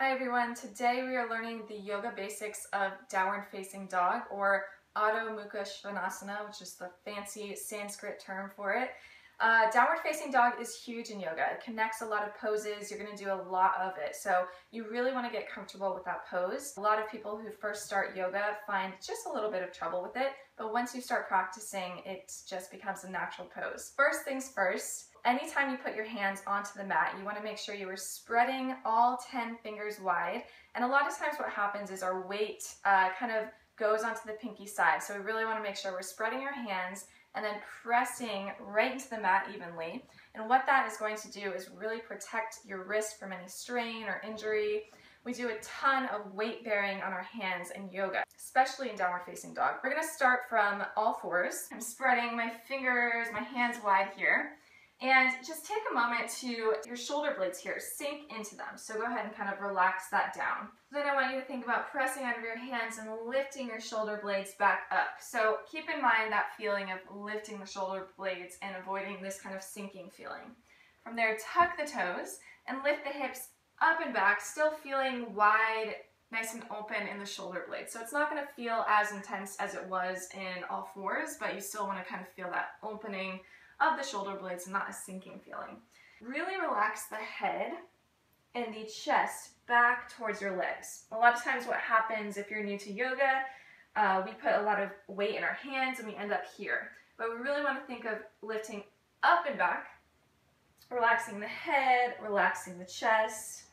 Hi everyone, today we are learning the yoga basics of downward facing dog, or Adho Mukha Svanasana, which is the fancy Sanskrit term for it. Downward facing dog is huge in yoga. It connects a lot of poses. You're going to do a lot of it, so you really want to get comfortable with that pose. A lot of people who first start yoga find just a little bit of trouble with it, but once you start practicing, it just becomes a natural pose. First things first, anytime you put your hands onto the mat, you want to make sure you are spreading all 10 fingers wide. And a lot of times what happens is our weight kind of goes onto the pinky side. So we really want to make sure we're spreading our hands and then pressing right into the mat evenly. And what that is going to do is really protect your wrist from any strain or injury. We do a ton of weight bearing on our hands in yoga, especially in downward facing dog. We're going to start from all fours. I'm spreading my fingers, my hands wide here. And just take a moment to, your shoulder blades here, sink into them. So go ahead and kind of relax that down. Then I want you to think about pressing out of your hands and lifting your shoulder blades back up. So keep in mind that feeling of lifting the shoulder blades and avoiding this kind of sinking feeling. From there, tuck the toes and lift the hips up and back, still feeling wide, nice and open in the shoulder blades. So it's not going to feel as intense as it was in all fours, but you still want to kind of feel that opening of the shoulder blades and not a sinking feeling. Really relax the head and the chest back towards your legs. A lot of times what happens if you're new to yoga, we put a lot of weight in our hands and we end up here. But we really want to think of lifting up and back, relaxing the head, relaxing the chest.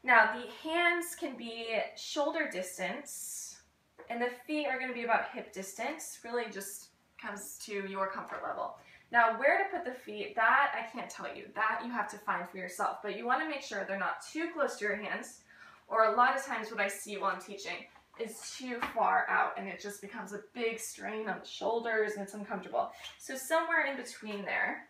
Now the hands can be shoulder distance and the feet are going to be about hip distance. Really just comes to your comfort level. Now, where to put the feet, that I can't tell you. That you have to find for yourself. But you want to make sure they're not too close to your hands, or a lot of times what I see while I'm teaching is too far out, and it just becomes a big strain on the shoulders, and it's uncomfortable. So somewhere in between there.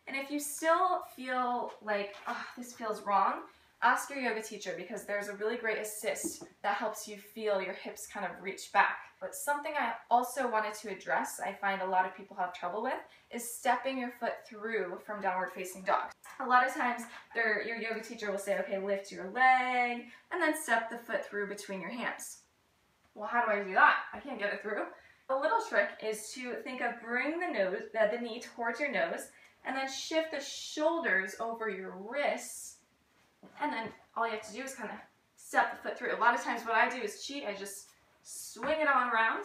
And if you still feel like, oh, this feels wrong, ask your yoga teacher, because there's a really great assist that helps you feel your hips kind of reach back. But something I also wanted to address, I find a lot of people have trouble with, is stepping your foot through from downward facing dog. A lot of times your yoga teacher will say, okay, lift your leg and then step the foot through between your hands. Well, how do I do that? I can't get it through. A little trick is to think of bring the knee towards your nose and then shift the shoulders over your wrists, and then all you have to do is kind of step the foot through. A lot of times what I do is cheat. I just swing it on around.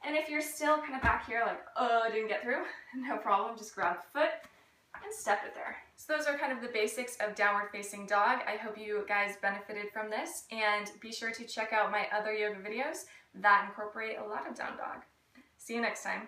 And if you're still kind of back here like, oh, I didn't get through, no problem. Just grab the foot and step it there. So those are kind of the basics of downward facing dog. I hope you guys benefited from this, and be sure to check out my other yoga videos that incorporate a lot of down dog. See you next time.